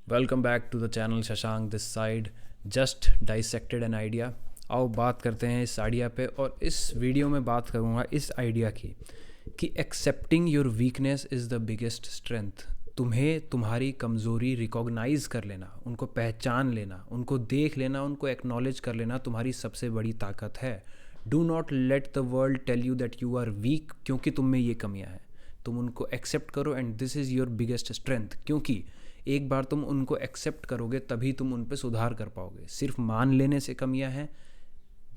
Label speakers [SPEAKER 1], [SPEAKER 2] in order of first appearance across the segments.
[SPEAKER 1] Welcome back to the channel Shashank this side. Just dissected an idea. आओ बात करते हैं इस आइडिया पे, और इस वीडियो में बात करूँगा इस आइडिया की कि accepting your weakness is the biggest strength. तुम्हें तुम्हारी कमज़ोरी रिकॉग्नाइज़ कर लेना, उनको पहचान लेना, उनको देख लेना, उनको एक्नॉलेज कर लेना तुम्हारी सबसे बड़ी ताकत है। Do not let the world tell you that you are weak क्योंकि तुम में ये कमियां हैं। तुम उनको एक्सेप्ट करो and this is your biggest strength, क्योंकि एक बार तुम उनको एक्सेप्ट करोगे तभी तुम उन पे सुधार कर पाओगे। सिर्फ मान लेने से कमियां हैं,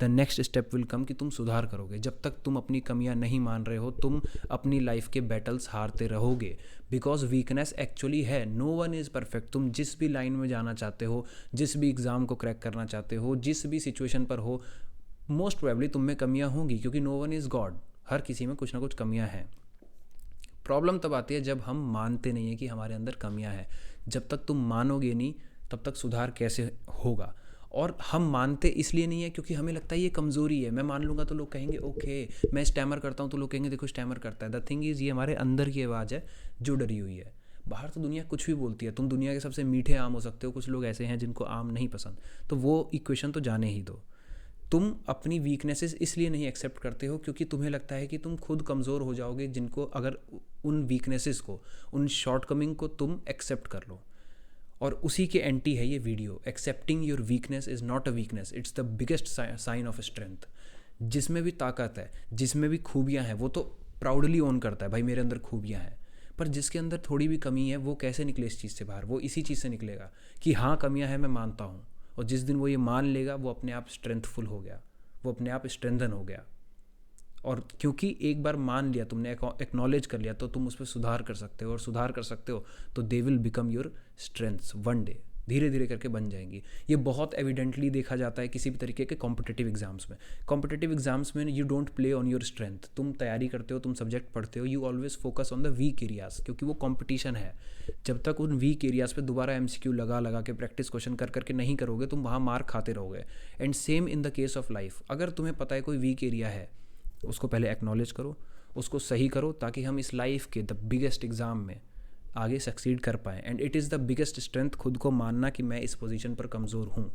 [SPEAKER 1] the next step will come कि तुम सुधार करोगे। जब तक तुम अपनी कमियां नहीं मान रहे हो तुम अपनी लाइफ के बैटल्स हारते रहोगे, बिकॉज वीकनेस एक्चुअली है। No one is perfect. तुम जिस भी लाइन में जाना चाहते हो, जिस भी एग्ज़ाम को क्रैक करना चाहते हो, जिस भी सिचुएशन पर हो, मोस्ट प्रोबेबली तुम में कमियां होंगी, क्योंकि नो वन इज़ गॉड। हर किसी में कुछ ना कुछ कमियां हैं। प्रॉब्लम तब आती है जब हम मानते नहीं हैं कि हमारे अंदर कमियां हैं। जब तक तुम मानोगे नहीं तब तक सुधार कैसे होगा। और हम मानते इसलिए नहीं है क्योंकि हमें लगता है ये कमज़ोरी है। मैं मान लूँगा तो लोग कहेंगे ओके। मैं स्टैमर करता हूँ तो लोग कहेंगे देखो स्टैमर करता है। द थिंग इज़, ये हमारे अंदर की आवाज़ है जो डरी हुई है। बाहर तो दुनिया कुछ भी बोलती है। तुम दुनिया के सबसे मीठे आम हो सकते हो, कुछ लोग ऐसे हैं जिनको आम नहीं पसंद, तो वो इक्वेशन तो जाने ही दो। तुम अपनी वीकनेसेस इसलिए नहीं एक्सेप्ट करते हो क्योंकि तुम्हें लगता है कि तुम खुद कमज़ोर हो जाओगे, जिनको अगर उन वीकनेसेस को, उन शॉर्टकमिंग को तुम एक्सेप्ट कर लो। और उसी के एंटी है ये video. Accepting your weakness is not a weakness, it's the biggest sign of strength. जिसमें भी ताकत है, जिसमें भी खूबियाँ हैं, वो तो प्राउडली ओन करता है भाई मेरे अंदर खूबियाँ हैं। पर जिसके अंदर थोड़ी भी कमी है वो कैसे निकले इस चीज़ से बाहर? वो इसी चीज़ से निकलेगा कि हाँ कमियाँ हैं, मैं मानता हूँ। और जिस दिन वो ये मान लेगा वो अपने आप स्ट्रेंथफुल हो गया, वो अपने आप स्ट्रेंथन हो गया। और क्योंकि एक बार मान लिया तुमने, एक्नॉलेज कर लिया, तो तुम उस पर सुधार कर सकते हो, और सुधार कर सकते हो तो they will become your strengths one day. धीरे धीरे करके बन जाएंगी। ये बहुत एविडेंटली देखा जाता है किसी भी तरीके के कॉम्पिटिटिव एग्जाम्स में। कॉम्पिटिटिव एग्जाम्स में you don't play on your strength. तुम तैयारी करते हो, तुम सब्जेक्ट पढ़ते हो, you always focus on the weak areas, क्योंकि वो कॉम्पिटिशन है। जब तक उन वीक एरियाज पे दोबारा एमसीक्यू लगा लगा के प्रैक्टिस क्वेश्चन कर करके नहीं करोगे, तुम वहाँ मार खाते रहोगे। And same in the case of life. अगर तुम्हें पता है कोई वीक एरिया है, उसको पहले एक्नॉलेज करो, उसको सही करो, ताकि हम इस लाइफ के द बिगेस्ट एग्ज़ाम में आगे सक्सीड कर पाएँ। And it is the biggest strength खुद को मानना कि मैं इस पोजीशन पर कमज़ोर हूँ।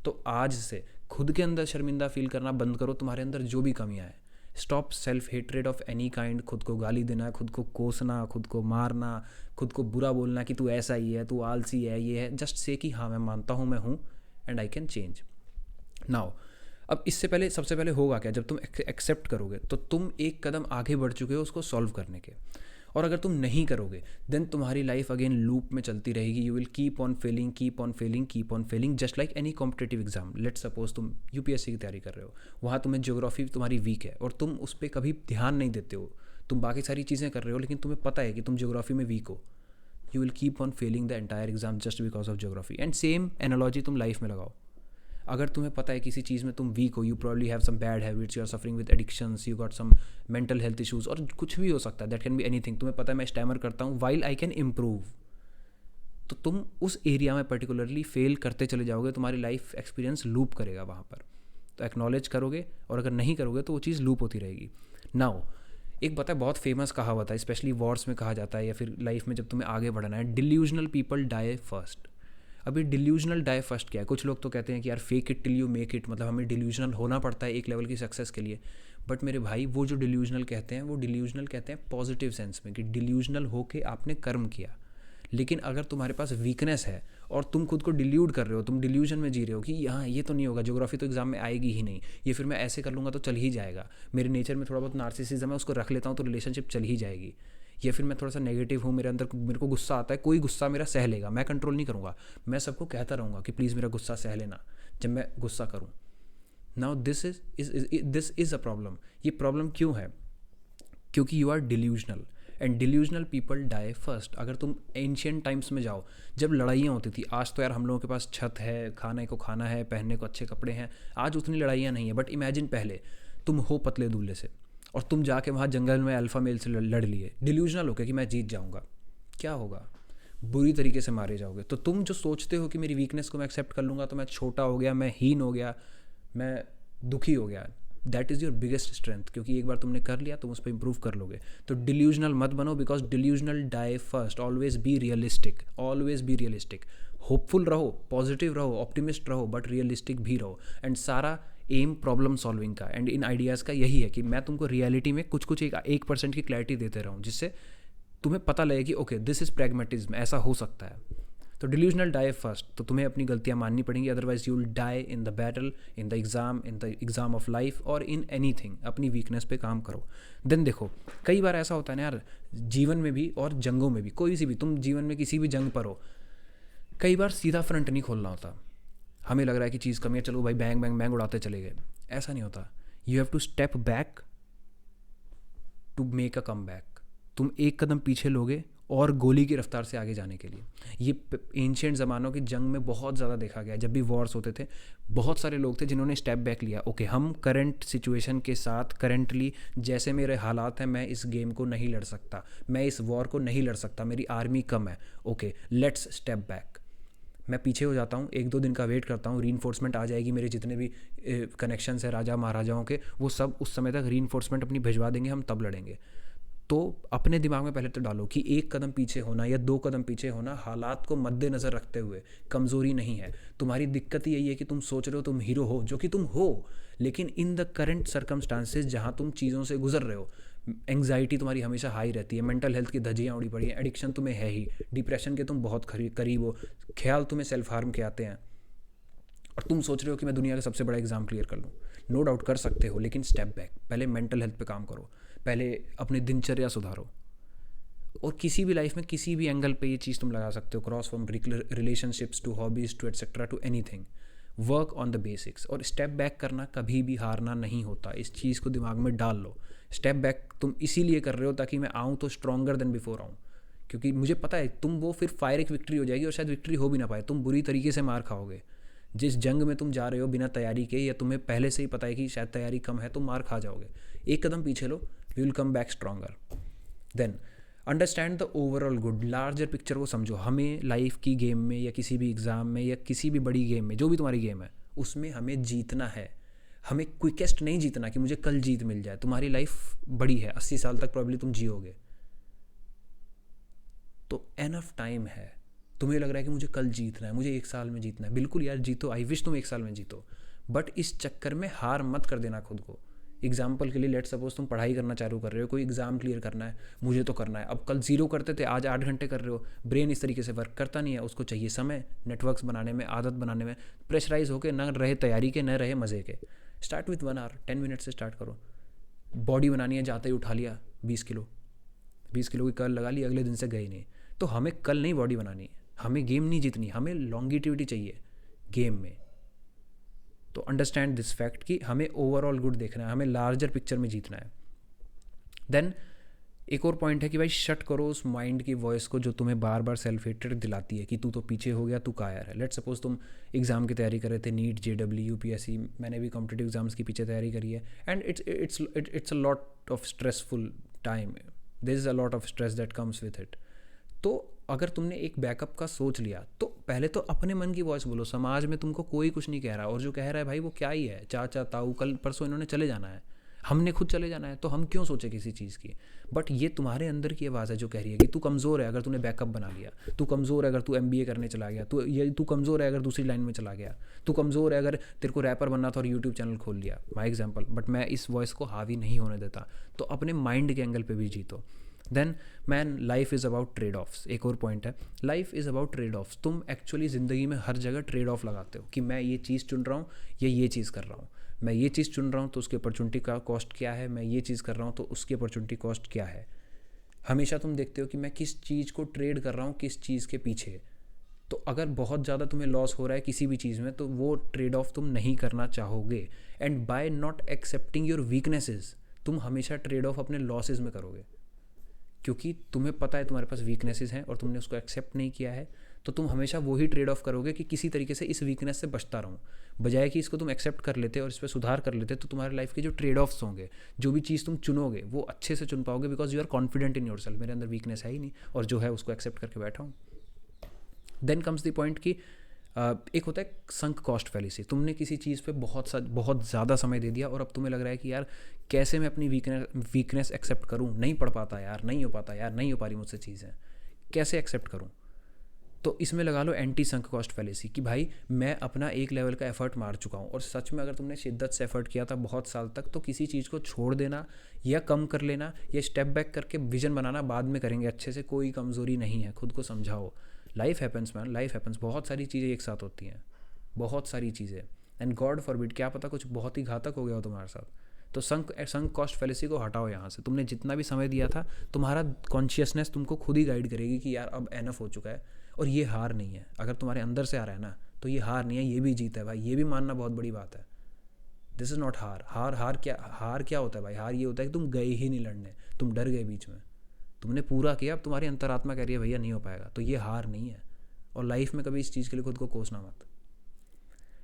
[SPEAKER 1] तो आज से खुद के अंदर शर्मिंदा फील करना बंद करो, तुम्हारे अंदर जो भी कमियाँ हैं। Stop self hatred of any kind. खुद को गाली देना, खुद को कोसना, खुद को मारना, खुद को बुरा बोलना कि तू ऐसा ही है, तू आलसी है, ये है। जस्ट से कि हाँ मैं मानता हूँ मैं हूँ and I can change now. अब इससे पहले, सबसे पहले होगा क्या? जब तुम एक्सेप्ट करोगे तो तुम एक कदम आगे बढ़ चुके हो उसको सॉल्व करने के। और अगर तुम नहीं करोगे देन तुम्हारी लाइफ अगेन लूप में चलती रहेगी। You will keep on failing, keep on failing, keep on failing, just like any competitive exam. Let suppose तुम यूपीएससी की तैयारी कर रहे हो, वहाँ तुम्हें ज्योग्राफी तुम्हारी वीक है और तुम उस पर कभी ध्यान नहीं देते हो। तुम बाकी सारी चीज़ें कर रहे हो लेकिन तुम्हें पता है कि तुम ज्योग्राफी में वीक हो। You will keep on failing the entire exam just because of geography. And same analogy तुम लाइफ में लगाओ। अगर तुम्हें पता है किसी चीज़ में तुम वीक हो, you probably have some bad habits, you are suffering with addictions, you got some mental health issues, और कुछ भी हो सकता है, दैट कैन बी एनीथिंग। तुम्हें पता है मैं स्टैमर करता हूँ, वाइल आई कैन इम्प्रूव। तो तुम उस एरिया में पर्टिकुलरली फेल करते चले जाओगे, तुम्हारी लाइफ एक्सपीरियंस लूप करेगा वहाँ पर। तो एक्नॉलेज करोगे, और अगर नहीं करोगे तो वो चीज़ लूप होती रहेगी। नाउ एक पता है बहुत फेमस कहावत है, स्पेशली वॉर्स में कहा जाता है, या फिर लाइफ में जब तुम्हें आगे बढ़ना है, डिल्यूजनल पीपल डाई फर्स्ट। अभी डिल्यूजनल डाई फर्स्ट क्या है? कुछ लोग तो कहते हैं कि यार fake it till you make it, मतलब हमें डिल्यूजनल होना पड़ता है एक लेवल की सक्सेस के लिए। बट मेरे भाई वो जो डिल्यूजनल कहते हैं, वो डिल्यूजनल कहते हैं पॉजिटिव सेंस में, कि डिल्यूजनल होके आपने कर्म किया। लेकिन अगर तुम्हारे पास वीकनेस है और तुम खुद को डिल्यूड कर रहे हो, तुम डिल्यूजन में जी रहे हो कि यहाँ ये तो नहीं होगा, ज्योग्राफी तो एग्जाम में आएगी ही नहीं, ये फिर मैं ऐसे कर लूँगा तो चल ही जाएगा, मेरे नेचर में थोड़ा बहुत नार्सिसिज्म है उसको रख लेता हूँ तो रिलेशनशिप चल ही जाएगी, या फिर मैं थोड़ा सा नेगेटिव हूँ, मेरे अंदर मेरे को गुस्सा आता है, कोई गुस्सा मेरा सह लेगा, मैं कंट्रोल नहीं करूँगा, मैं सबको कहता रहूँगा कि प्लीज़ मेरा गुस्सा सह लेना जब मैं गुस्सा करूँ। Now this is a problem. ये प्रॉब्लम क्यों है? क्योंकि you are delusional, and delusional people die first. अगर तुम एंशियंट टाइम्स में जाओ, जब लड़ाइयाँ होती थी, आज तो यार हम लोगों के पास छत है, खाने को खाना है, पहनने को अच्छे कपड़े हैं, आज उतनी लड़ाइयाँ नहीं है। बट इमेजिन पहले तुम हो पतले दूल्हे से और तुम जाके वहाँ जंगल में अल्फ़ा मेल से लड़ लिए, डिल्यूजनल होकर कि मैं जीत जाऊँगा। क्या होगा? बुरी तरीके से मारे जाओगे। तो तुम जो सोचते हो कि मेरी वीकनेस को मैं एक्सेप्ट कर लूँगा तो मैं छोटा हो गया, मैं हीन हो गया, मैं दुखी हो गया, that is your biggest strength, क्योंकि एक बार तुमने कर लिया तुम उस पर इंप्रूव कर लोगे। तो डिल्यूजनल मत बनो, because delusional die first. Always be realistic, always be realistic. Hopeful रहो, पॉजिटिव रहो, ऑप्टिमिस्ट रहो, बट रियलिस्टिक भी रहो। एंड सारा एम प्रॉब्लम सॉल्विंग का एंड इन आइडियाज़ का यही है कि मैं तुमको रियलिटी में कुछ कुछ 1% की क्लैरिटी देते रहूँ, जिससे तुम्हें पता लगे कि ओके दिस इज़ प्रैग्मेटिज्म, ऐसा हो सकता है। तो डिल्यूजनल डाई फर्स्ट, तो तुम्हें अपनी गलतियां माननी पड़ेंगी, otherwise you will die in the battle, in the exam of life और इन एनीथिंग। अपनी वीकनेस पे काम करो। देन देखो, कई बार ऐसा होता है ना यार, जीवन में भी और जंगों में भी, कोई सी भी तुम जीवन में किसी भी जंग पर हो, कई बार सीधा फ्रंट नहीं खोलना होता। हमें लग रहा है कि चीज़ कमी है, चलो भाई बैंग बैंग बैंग उड़ाते चले गए, ऐसा नहीं होता। You have to step back to make a come back. तुम एक कदम पीछे लोगे और गोली की रफ्तार से आगे जाने के लिए। ये एंशिएंट ज़मानों की जंग में बहुत ज़्यादा देखा गया है। जब भी वॉर्स होते थे, बहुत सारे लोग थे जिन्होंने स्टेप बैक लिया। ओके, हम करंट सिचुएशन के साथ करंटली जैसे मेरे हालात हैं, मैं इस गेम को नहीं लड़ सकता, मैं इस वॉर को नहीं लड़ सकता, मेरी आर्मी कम है। Okay, let's step back. मैं पीछे हो जाता हूँ, 1-2 दिन का वेट करता हूँ, रीइंफोर्समेंट आ जाएगी, मेरे जितने भी कनेक्शंस है राजा महाराजाओं के, वो सब उस समय तक रीइंफोर्समेंट अपनी भिजवा देंगे, हम तब लड़ेंगे। तो अपने दिमाग में पहले तो डालो कि 1 कदम पीछे होना या 2 कदम पीछे होना हालात को मद्देनज़र रखते हुए कमज़ोरी नहीं है। तुम्हारी दिक्कत यही है कि तुम सोच रहे हो तुम हीरो हो, जो कि तुम हो, लेकिन इन द करंट सर्कमस्टांसेस जहाँ तुम चीज़ों से गुजर रहे हो, एंग्जाइटी तुम्हारी हमेशा हाई रहती है, मेंटल हेल्थ की धज्जियाँ उड़ी पड़ी हैं, एडिक्शन तुम्हें है ही, डिप्रेशन के तुम बहुत करीब हो, ख्याल तुम्हें सेल्फ हार्म के आते हैं, और तुम सोच रहे हो कि मैं दुनिया का सबसे बड़ा एग्ज़ाम क्लियर कर लूँ। नो डाउट कर सकते हो, लेकिन स्टेप बैक, पहले मेंटल हेल्थ पे काम करो, पहले अपनी दिनचर्या सुधारो। और किसी भी लाइफ में किसी भी एंगल पे ये चीज़ तुम लगा सकते हो, cross from relationships to hobbies to etcetera to anything. Work on the basics. और स्टेप बैक करना कभी भी हारना नहीं होता, इस चीज़ को दिमाग में डाल लो। स्टेप बैक तुम इसीलिए कर रहे हो ताकि मैं आऊँ तो स्ट्रॉन्गर देन बिफोर आऊँ, क्योंकि मुझे पता है तुम वो फिर फायर एक विक्ट्री हो जाएगी और शायद विक्ट्री हो भी ना पाए, तुम बुरी तरीके से मार खाओगे। जिस जंग में तुम जा रहे हो बिना तैयारी के, या तुम्हें पहले से ही पता है कि शायद तैयारी कम है, तो मार खा जाओगे। 1 कदम पीछे लो, we will come back stronger. Then understand the overall good, larger picture को समझो। हमें लाइफ की गेम में या किसी भी एग्ज़ाम में या किसी भी बड़ी गेम में, जो भी तुम्हारी गेम है, उसमें हमें जीतना है। हमें क्विकेस्ट नहीं जीतना कि मुझे कल जीत मिल जाए। तुम्हारी लाइफ बड़ी है, 80 साल तक प्रॉब्ली तुम जियोगे, तो एनफ टाइम है। तुम्हें लग रहा है कि मुझे कल जीतना है, मुझे 1 साल में जीतना है, बिल्कुल यार जीतो, आई विश तुम 1 साल में जीतो, बट इस चक्कर में हार मत कर देना खुद को। एग्जाम्पल के लिए लेट सपोज तुम पढ़ाई करना चालू कर रहे हो, कोई एग्ज़ाम क्लियर करना है, मुझे तो करना है। अब कल 0 करते थे, आज 8 घंटे कर रहे हो। ब्रेन इस तरीके से वर्क करता नहीं है, उसको चाहिए समय, नेटवर्क्स बनाने में, आदत बनाने में। प्रेशराइज होकर न रहे तैयारी के, न रहे मज़े के। स्टार्ट विथ 1 आवर, 10 मिनट से स्टार्ट करो। बॉडी बनानी है, जाते ही उठा लिया 20 किलो, 20 किलो की कर्ल लगा ली, अगले दिन से गई नहीं। तो हमें कल नहीं बॉडी बनानी है, हमें गेम नहीं जीतनी, हमें लॉन्गिटिविटी चाहिए गेम में। तो अंडरस्टैंड दिस फैक्ट कि हमें ओवरऑल गुड देखना है, हमें लार्जर पिक्चर में जीतना है। देन एक और पॉइंट है कि भाई शट करो उस माइंड की वॉइस को जो तुम्हें बार बार सेल्फ हेटेड दिलाती है कि तू तो पीछे हो गया, तू कायर है। लेट सपोज तुम एग्ज़ाम की तैयारी कर रहे थे, नीट, JEE, UPSC, मैंने भी कॉम्पिटिटिव एग्जाम्स की पीछे तैयारी करी है, and it's a lot of stressful time, there is a lot of stress that comes with it. तो अगर तुमने एक बैकअप का सोच लिया, तो पहले तो अपने मन की वॉइस बोलो। समाज में तुमको कोई कुछ नहीं कह रहा, और जो कह रहा है भाई वो क्या ही है, चाचा ताऊ कल परसों इन्होंने चले जाना है, हमने खुद चले जाना है, तो हम क्यों सोचे किसी चीज़ की। बट ये तुम्हारे अंदर की आवाज़ है जो कह रही है कि तू कमज़ोर है अगर तूने बैकअप बना लिया, तू कमज़ोर है अगर तू MBA करने चला गया, तू कमज़ोर है अगर दूसरी लाइन में चला गया, तू कमज़ोर है अगर तेरे को रैपर बनना था और यूट्यूब चैनल खोल लिया, माई एग्जाम्पल। बट मैं इस वॉइस को हावी नहीं होने देता। तो अपने माइंड के एंगल पे भी जीतो। Then man, life is about trade offs. एक और पॉइंट है, life is about trade offs. तुम एक्चुअली ज़िंदगी में हर जगह ट्रेड ऑफ लगाते हो कि मैं ये चीज़ चुन रहा हूँ या ये चीज़ कर रहा हूँ, मैं ये चीज़ चुन रहा हूँ तो उसकी अपॉर्चुनिटी का कॉस्ट क्या है, मैं ये चीज़ कर रहा हूँ तो उसकी अपॉर्चुनिटी कॉस्ट क्या है। हमेशा तुम देखते हो कि मैं किस चीज़ को ट्रेड कर रहा हूँ, किस चीज़ के पीछे। तो अगर बहुत ज़्यादा तुम्हें लॉस हो रहा है किसी भी चीज़ में, तो वो ट्रेड ऑफ तुम नहीं करना चाहोगे। And by not accepting your weaknesses, तुम हमेशा ट्रेड ऑफ अपने लॉसेज में करोगे, क्योंकि तुम्हें पता है तुम्हारे पास वीकनेसेस हैं और तुमने उसको एक्सेप्ट नहीं किया है। तो तुम हमेशा वही ट्रेड ऑफ करोगे कि किसी तरीके से इस वीकनेस से बचता रहूँ, बजाय कि इसको तुम एक्सेप्ट कर लेते और इस पर सुधार कर लेते। तो तुम्हारी लाइफ के जो ट्रेड ऑफ्स होंगे, जो भी चीज़ तुम चुनोगे, वो अच्छे से चुन पाओगे, because you are confident in yourself. मेरे अंदर वीकनेस है ही नहीं, और जो है उसको एक्सेप्ट करके बैठा हूँ। देन कम्स द पॉइंट कि एक होता है संक कॉस्ट फैलेसी। तुमने किसी चीज़ पे बहुत ज़्यादा समय दे दिया और अब तुम्हें लग रहा है कि यार कैसे मैं अपनी वीकनेस एक्सेप्ट करूँ, नहीं पढ़ पाता यार, नहीं हो पाता यार, नहीं हो पा रही मुझसे चीज़ें, कैसे एक्सेप्ट करूँ। तो इसमें लगा लो एंटी संक कॉस्ट फैलेसी कि भाई मैं अपना एक लेवल का एफर्ट मार चुका हूँ, और सच में अगर तुमने शिद्दत से एफर्ट किया था बहुत साल तक, तो किसी चीज़ को छोड़ देना या कम कर लेना या स्टेप बैक करके विजन बनाना बाद में करेंगे अच्छे से, कोई कमज़ोरी नहीं है, खुद को समझाओ। Life happens man, life happens, बहुत सारी चीज़ें एक साथ होती हैं, बहुत सारी चीज़ें, एंड गॉड फॉरबिड क्या पता कुछ बहुत ही घातक हो गया हो तुम्हारे साथ। तो संक कॉस्ट फैलेसी को हटाओ यहाँ से। तुमने जितना भी समय दिया था, तुम्हारा कॉन्शियसनेस तुमको खुद ही गाइड करेगी कि यार अब एनफ हो चुका है, और ये हार नहीं है। अगर तुम्हारे अंदर से आ रहा है ना, तो ये हार नहीं है, ये भी जीत है भाई, ये भी मानना बहुत बड़ी बात है। दिस इज़ नॉट हार। हार क्या होता है भाई? हार ये होता है कि तुम गए ही नहीं लड़ने, तुम डर गए बीच में, तुमने पूरा किया, अब तुम्हारी अंतरात्मा कह रही है भैया नहीं हो पाएगा, तो ये हार नहीं है। और लाइफ में कभी इस चीज़ के लिए खुद को कोसना मत।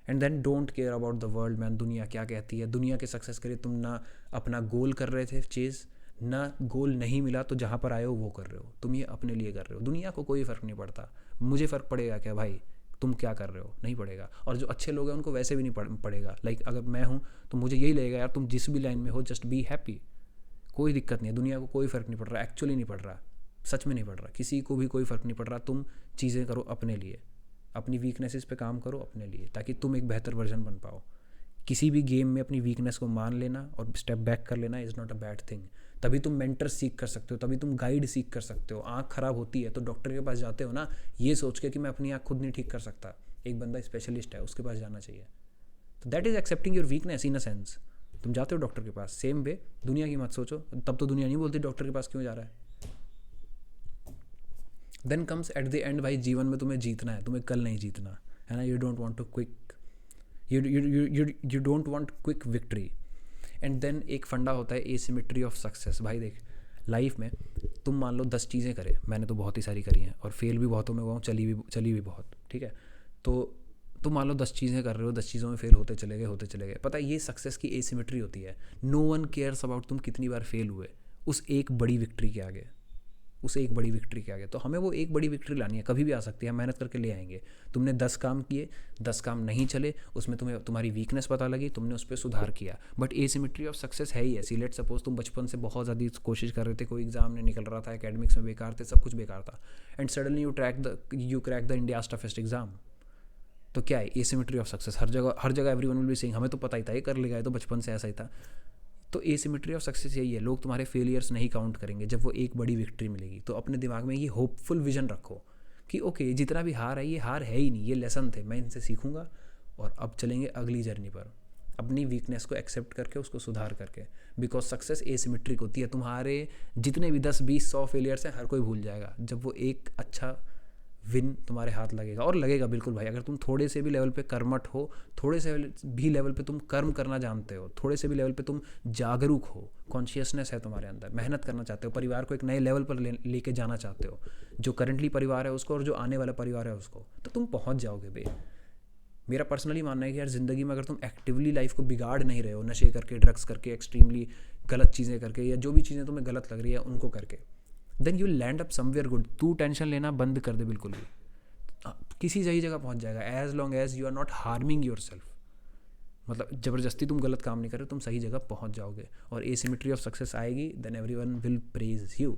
[SPEAKER 1] And then don't care about the world man, दुनिया क्या कहती है। दुनिया के सक्सेस के लिए तुम ना अपना गोल कर रहे थे चेज़, ना गोल नहीं मिला तो जहाँ पर आए हो वो कर रहे हो, तुम ये अपने लिए कर रहे हो। दुनिया को कोई फ़र्क नहीं पड़ता। मुझे फ़र्क पड़ेगा क्या भाई तुम क्या कर रहे हो? नहीं पड़ेगा। और जो अच्छे लोग हैं उनको वैसे भी नहीं पड़ेगा। लाइक अगर मैं हूँ तो मुझे यही लगेगा यार तुम जिस भी लाइन में हो जस्ट बी हैप्पी, कोई दिक्कत नहीं है, दुनिया को कोई फ़र्क नहीं पड़ रहा, एक्चुअली नहीं पड़ रहा, सच में नहीं पड़ रहा, किसी को भी कोई फ़र्क नहीं पड़ रहा। तुम चीज़ें करो अपने लिए, अपनी वीकनेसेस पे काम करो अपने लिए, ताकि तुम एक बेहतर वर्जन बन पाओ। किसी भी गेम में अपनी वीकनेस को मान लेना और स्टेप बैक कर लेना is not a bad thing. तभी तुम मेंटर सीख कर सकते हो, तभी तुम गाइड सीख कर सकते हो। आँख ख़राब होती है तो डॉक्टर के पास जाते हो ना, ये सोच के कि मैं अपनी आँख खुद नहीं ठीक कर सकता, एक बंदा स्पेशलिस्ट है उसके पास जाना चाहिए। तो that is accepting your weakness in a sense. तुम जाते हो डॉक्टर के पास, सेम वे दुनिया की मत सोचो, तब तो दुनिया नहीं बोलती डॉक्टर के पास क्यों जा रहा है। Then comes at the end, भाई जीवन में तुम्हें जीतना है, तुम्हें कल नहीं जीतना है ना। You don't want to quick you don't want quick victory. And then एक फंडा होता है एसिमेट्री ऑफ सक्सेस। भाई देख, लाइफ में तुम मान लो 10 चीज़ें करे, मैंने तो बहुत ही सारी करी हैं और फेल भी बहुतों में हुआ हूँ, चली भी बहुत, ठीक है। तो तुम मान लो 10 चीज़ें कर रहे हो, 10 चीज़ों में फेल होते चले गए। पता है ये सक्सेस की एसिमेट्री होती है। नो वन केयर्स अबाउट तुम कितनी बार फेल हुए उस एक बड़ी विक्ट्री के आगे, तो हमें वो एक बड़ी विक्ट्री लानी है, कभी भी आ सकती है, मेहनत करके ले आएंगे। तुमने 10 काम किए, 10 काम नहीं चले, उसमें तुम्हें तुम्हारी वीकनेस पता लगी, तुमने उस पर सुधार किया। बट एसिमेट्री ऑफ सक्सेस है ही ऐसी। लेट सपोज तुम बचपन से बहुत ज़्यादा कोशिश कर रहे थे, कोई एग्जाम नहीं निकल रहा था, एकेडमिक्स में बेकार थे, सब कुछ बेकार था, and suddenly you crack the India's toughest exam. तो क्या है एसिमेट्री ऑफ सक्सेस? हर जगह एवरीवन विल बी सेइंग हमें तो पता ही था, ये कर लेगा, ये तो बचपन से ऐसा ही था। तो एसिमेट्री ऑफ सक्सेस यही है, लोग तुम्हारे फेलियर्स नहीं काउंट करेंगे जब वो एक बड़ी विक्ट्री मिलेगी। तो अपने दिमाग में ये होपफुल विजन रखो कि ओके जितना भी हार है ये हार है ही नहीं, ये लेसन थे, मैं इनसे सीखूंगा और अब चलेंगे अगली जर्नी पर, अपनी वीकनेस को एक्सेप्ट करके उसको सुधार करके। बिकॉज सक्सेस एसिमेट्रिक होती है। तुम्हारे जितने भी 10, 20, 100 फेलियर्स हैं हर कोई भूल जाएगा जब वो एक अच्छा विन तुम्हारे हाथ लगेगा। और लगेगा बिल्कुल भाई, अगर तुम थोड़े से भी लेवल पे कर्मठ हो, थोड़े से भी लेवल पे तुम कर्म करना जानते हो, थोड़े से भी लेवल पे तुम जागरूक हो, कॉन्शियसनेस है तुम्हारे अंदर, मेहनत करना चाहते हो, परिवार को एक नए लेवल पर लेके जाना चाहते हो, जो करंटली परिवार है उसको और जो आने वाला परिवार है उसको, तो तुम पहुँच जाओगे बे। मेरा पर्सनली मानना है कि यार ज़िंदगी में अगर तुम एक्टिवली लाइफ को बिगाड़ नहीं रहे हो, नशे करके, ड्रग्स करके, एक्सट्रीमली गलत चीज़ें करके, या जो भी चीज़ें तुम्हें गलत लग रही है उनको करके, then you land up somewhere good. तू टेंशन लेना बंद कर दे बिल्कुल भी, किसी सही जगह पहुंच जाएगा, as long as you are not harming yourself. मतलब ज़बरदस्ती तुम गलत काम नहीं कर रहे, तुम सही जगह पहुंच जाओगे और एसिमेट्री ऑफ सक्सेस आएगी, then everyone will praise you.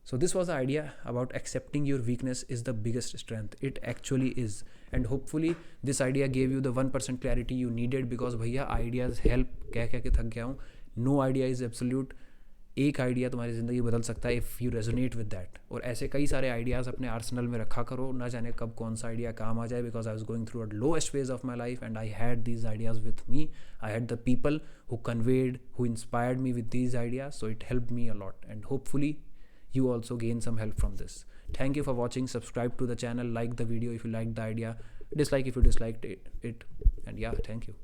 [SPEAKER 1] So this was the idea about accepting your weakness is the biggest strength. It actually is. And hopefully this idea gave you the 1% clarity you needed, because भैया ideas help कह के थक गया हूँ. No idea is absolute. एक idea तुम्हारी ज़िंदगी बदल सकता है if you resonate with that. और ऐसे कई सारे आइडियाज़ अपने आर्सनल में रखा करो, ना जाने कब कौन सा आइडिया काम आ जाए, because I was going through a lowest phase of my life and I had these ideas with me. I had the people who conveyed, who inspired me with these ideas, so it help me a lot and hopefully you also gain some help from this. Thank you for watching. Subscribe to the channel, like the video if you liked the idea, dislike if you disliked it, and yeah, thank you.